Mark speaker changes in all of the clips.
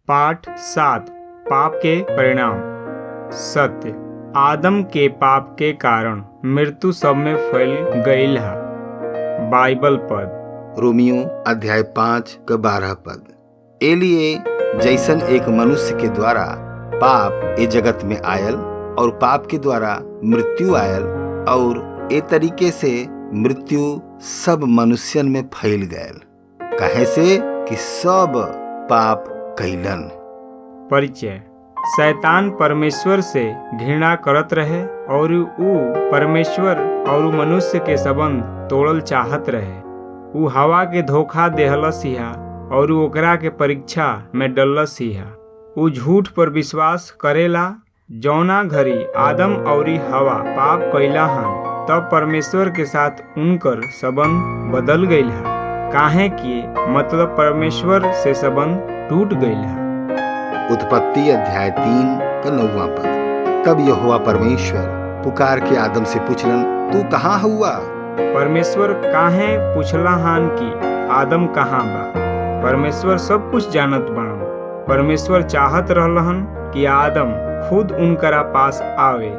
Speaker 1: पाठ 7 पाप के परिणाम। सत्य, आदम के पाप के कारण मृत्यु सब में फैल गईल है। बाइबल पद
Speaker 2: रोमियो अध्याय 5 का 12 पद। एलिए जैसन एक मनुष्य के द्वारा पाप ए जगत में आयल और पाप के द्वारा मृत्यु आयल और ए तरीके से मृत्यु सब मनुष्यन में फैल गयल, काहे से कि सब पाप कैलन।
Speaker 1: परिचय। शैतान परमेश्वर से घृणा करत रहे और ऊ परमेश्वर और मनुष्य के संबंध तोड़ल चाहत रहे। ऊ हवा के धोखा देहलस हिया और ओकरा के परीक्षा में डलस हिया। ऊ झूठ पर विश्वास करेला। जौना घड़ी आदम और हवा पाप कैला हन तब परमेश्वर के साथ उनकर संबंध बदल गईल है, काहे कि मतलब परमेश्वर से संबंध टूट गईल है।
Speaker 2: उत्पत्ति अध्याय 3 का 9 पद। तब यहोवा परमेश्वर पुकार के आदम से पूछलन, तू कहाँ हुआ?
Speaker 1: परमेश्वर काहे पूछला हन कि आदम कहाँ बा? परमेश्वर सब कुछ जानत बाड़न। परमेश्वर चाहत रहलन कि आदम खुद उनकरा पास आवे।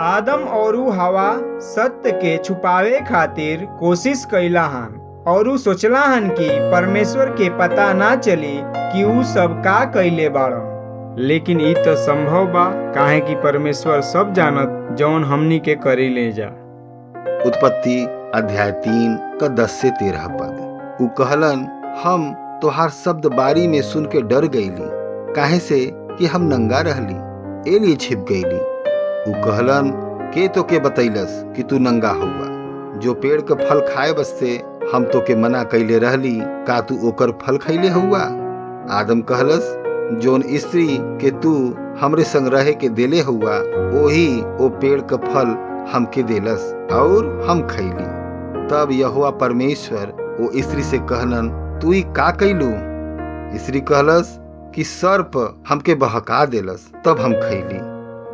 Speaker 1: आदम और हवा सत्य के छुपावे खातिर कोशिश कैला हन और सोचला हन कि परमेश्वर के पता ना चली कि ऊ सब का कैले बाड़न। लेकिन ई तो संभव बा, काहे कि परमेश्वर सब जानत जौन हमनी के करी ले जा।
Speaker 2: उत्पत्ति अध्याय 3 का 10 से 13 पद। ऊ कहलन, हम तोहार शब्द बारी में सुन के डर गईली, काहे से कि हम नंगा रहली, एलिए छिप गईली। ऊ कहलन, के तो के बतैलस कि तू नंगा हुआ? जो पेड़ के फल खाए बसते हम तो के मना कैले रहली, का तू ओकर फल खैले हुआ? आदम कहलस, जोन स्त्री के तू हमरे संग रहे के देले हुआ ओही ओ पेड़ का फल हमके देलस और हम खैली। तब यहोवा परमेश्वर वो स्त्री से कहलन, तू ही का कैलू? स्त्री कहलस कि सर्प हमके बहका देलस, तब हम खैली।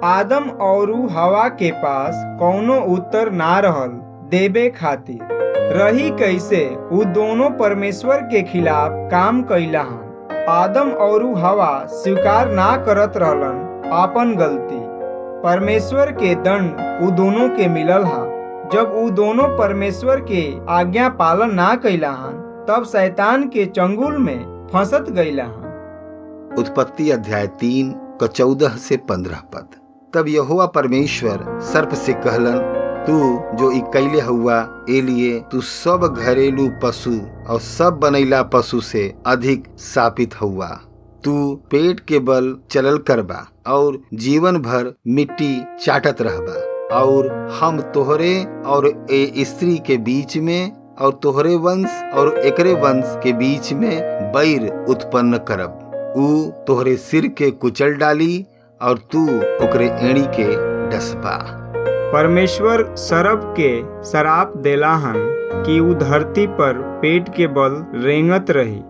Speaker 1: आदम और हवा के पास कौनो उत्तर ना रहल देबे खातिर। रही कैसे ऊ दोनों परमेश्वर के खिलाफ काम कैला हन। आदम और हवा स्वीकार ना करत रहलन आपन गलती। परमेश्वर के दंड ऊ दोनों के मिलल हा। जब ऊ दोनों परमेश्वर के आज्ञा पालन ना कैला हन तब शैतान के चंगुल में फंसत गईला हन।
Speaker 2: उत्पत्ति अध्याय 3 का 14 से 15 पद। तब यहोवा परमेश्वर सर्प से कहलन, तू जो ई कैले हुआ एलिए तू सब घरेलू पशु और सब बनैला पशु से अधिक शापित हुआ। तू पेट के बल चलल करबा और जीवन भर मिट्टी चाटत रहबा और हम तोहरे और ए स्त्री के बीच में और तोहरे वंश और एकरे वंश के बीच में बैर उत्पन्न करब। ऊ तोहरे सिर के कुचल डाली और तू ओकरे एड़ी के डसबा।
Speaker 1: परमेश्वर सर्प के श्राप देला हन कि ऊ धरती पर पेट के बल रेंगत रही।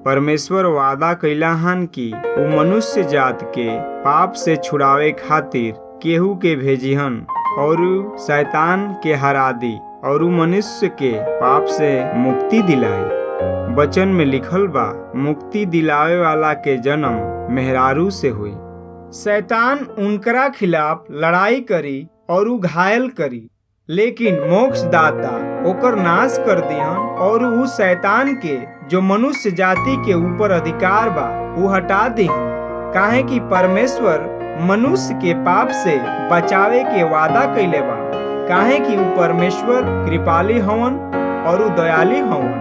Speaker 1: परमेश्वर वादा कैला हन कि ऊ मनुष्य जात के पाप से छुड़ावे खातिर केहू के भेजिहन और शैतान के हरा दी और ऊ मनुष्य के पाप से मुक्ति दिलाई। वचन में लिखल बा, मुक्ति दिलावे वाला के जन्म मेहरारू से हुई। शैतान उनकरा खिलाफ लड़ाई करी और ऊ घायल करी, लेकिन मोक्षदाता ओकर नाश कर दिहन और ऊ शैतान के जो मनुष्य जाति के ऊपर अधिकार बा ऊ हटा दिहन, काहे कि परमेश्वर मनुष्य के पाप से बचावे के वादा कैले बा, काहे कि ऊ परमेश्वर कृपाली हवन और ऊ दयालु हवन।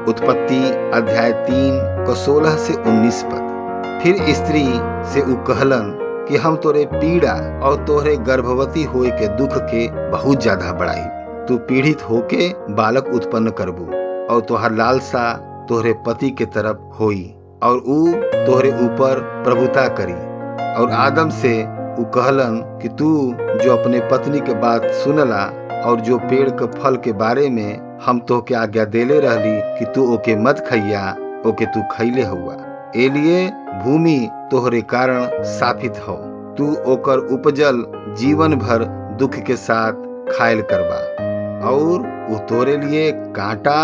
Speaker 2: उत्पत्ति अध्याय 3 का 16 से 19 पद। फिर स्त्री से ऊ कहलन कि हम तोरे पीड़ा और तोहरे गर्भवती होए के दुख के बहुत ज्यादा बढ़ाई। तू पीड़ित होके बालक उत्पन्न करबू और तोहर लालसा तोहरे पति के तरफ होई और ऊ तोहरे ऊपर प्रभुता करी। और आदम से ऊ कहलन कि तू जो अपने पत्नी के बात सुनला और जो पेड़ के फल के बारे में हम तोहके आज्ञा देले रहली कि तू ओके मत खैया, ओके तू खैले हुआ। एलिए भूमि तोहरे कारण शापित हो। तू ओकर उपजल जीवन भर दुख के साथ खायल करबा और वो तोरे लिए कांटा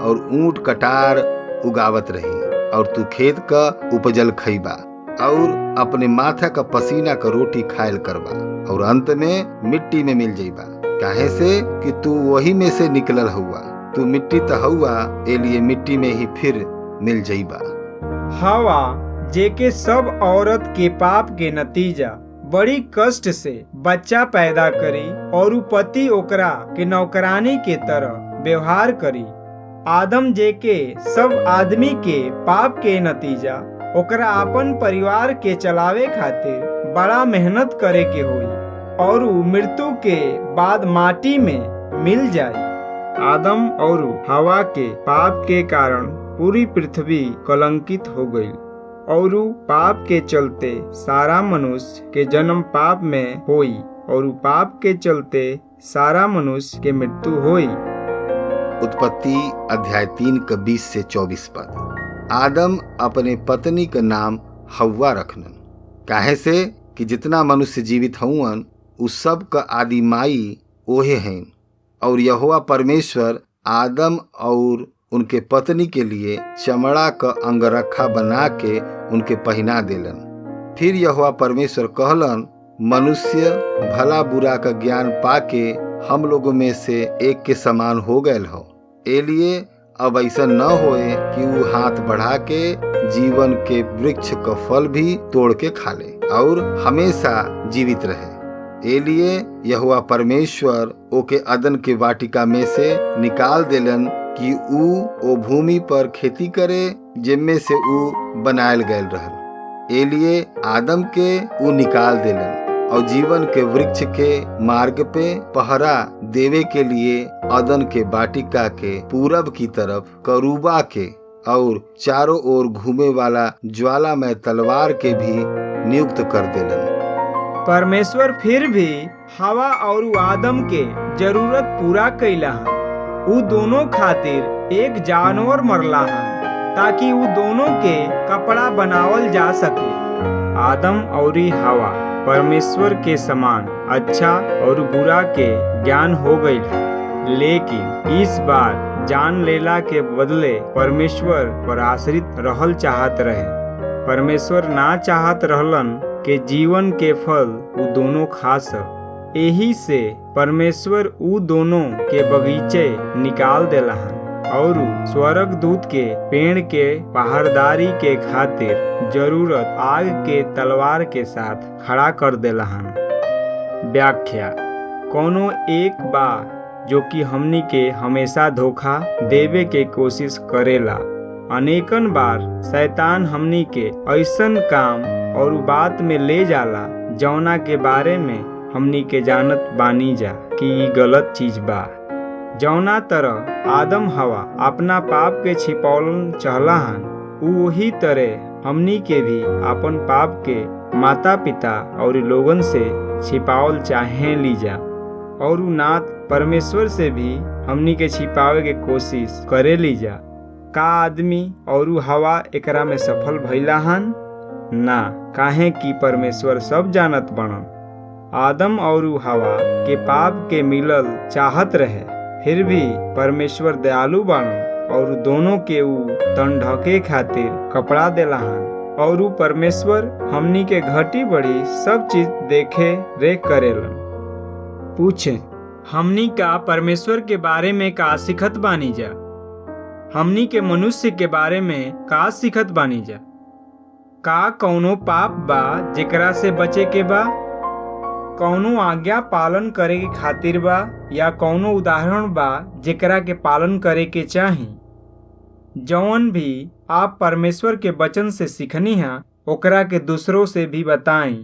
Speaker 2: और ऊंट कटार उगावत रही और तू खेत का उपजल खइबा और अपने माथा का पसीना का रोटी खायल करबा और अंत में मिट्टी में मिल जाइबा, काहे से कि तू वही में से निकलल हुआ। तू मिट्टी त हुआ, ए लिए मिट्टी में ही फिर मिल जाइबा।
Speaker 1: हवा जेके सब औरत के पाप के नतीजा बड़ी कष्ट से बच्चा पैदा करी और पति ओकरा के नौकरानी के तरह व्यवहार करी। आदम जेके सब आदमी के पाप के नतीजा ओकरा अपन परिवार के चलावे खातिर बड़ा मेहनत करे के होई और मृत्यु के बाद माटी में मिल जाई। आदम और हवा के पाप के कारण पूरी पृथ्वी कलंकित हो गई और पाप के चलते सारा मनुष्य के जन्म पाप में होई और पाप के चलते सारा मनुष्य के मृत्यु होई।
Speaker 2: उत्पत्ति अध्याय 3 का 20 से 24 पद। आदम अपने पत्नी का नाम हव्वा रखनन, काहे से कि जितना मनुष्य जीवित हउवन उस सब का आदि माई ओहे हैं। और यहोवा परमेश्वर आदम और उनके पत्नी के लिए चमड़ा का अंगरखा बना के उनके पहना देलन। फिर यहोवा परमेश्वर कहलन, मनुष्य भला बुरा का ज्ञान पाके हम लोगों में से एक के समान हो गए हो, ए लिए अब ऐसा न होए कि वो हाथ बढ़ा के जीवन के वृक्ष का फल भी तोड़ के खा ले और हमेशा जीवित रहे। ए लिए यहोवा परमेश्वर ओके अदन के वाटिका में से निकाल देलन कि ऊ भूमि पर खेती करे जिनमें से ऊ बनायल गयल रहल। ए लिए आदम के ऊ निकाल देलन और जीवन के वृक्ष के मार्ग पे पहरा देवे के लिए अदन के वाटिका के पूरब की तरफ करूबा के और चारों ओर घूमे वाला ज्वालामय तलवार के भी नियुक्त कर देलन।
Speaker 1: परमेश्वर फिर भी हवा और आदम के जरूरत पूरा कैला है। उ दोनों खातिर एक जानवर मरला है ताकि उ दोनों के कपड़ा बनावल जा सके। आदम और हवा परमेश्वर के समान अच्छा और बुरा के ज्ञान हो गई है, लेकिन इस बार जान लेला के बदले परमेश्वर पर आश्रित रहल चाहत रहे। परमेश्वर ना चाहत रहलन के जीवन के फल उ दोनों खा सक। यही से परमेश्वर उ दोनों के बगीचे निकाल देलहन और स्वर्ग दूत के पेड़ के पहरेदारी के खातिर जरूरत आग के तलवार के साथ खड़ा कर देलहन। व्याख्या कोनो एक बा जो कि हमनी के हमेशा धोखा देवे के कोशिश करेला। अनेकन बार शैतान हमनी के ऐसन काम और बात में ले जाला जौना के बारे में हमनी के जानत बानी जा कि ई गलत चीज बा। जौना तरह आदम हवा अपना पाप के छिपौलन चहलाहन, वही तरह हमनी के भी अपन पाप के माता पिता और लोगन से छिपावल चाहे लीजा और नाथ परमेश्वर से भी हमनी के छिपावे के कोशिश करे लीजा। का आदमी और हवा एकरा में सफल भइला हन? ना, काहे कि परमेश्वर सब जानत बनन। आदम और हवा के पाप के मिलल चाहत रहे, फिर भी परमेश्वर दयालु बाणन और दोनों के ऊ तन ढके खातिर कपड़ा देलाहन और ऊ परमेश्वर हमनी के घटी बढ़ी सब चीज देखे रेख करेलन। पूछे, हमनी का परमेश्वर के बारे में का सिखत बानी जा? हमनी के मनुष्य के बारे में का सिखत बानी जा? का कौनो पाप बा जेकरा से बचे के बा? कौनो आज्ञा पालन करे के खातिर बा या कौनो उदाहरण बा जेकरा के पालन करे के चाही? जौन भी आप परमेश्वर के वचन से सीखनी है ओकरा के दूसरों से भी बताई।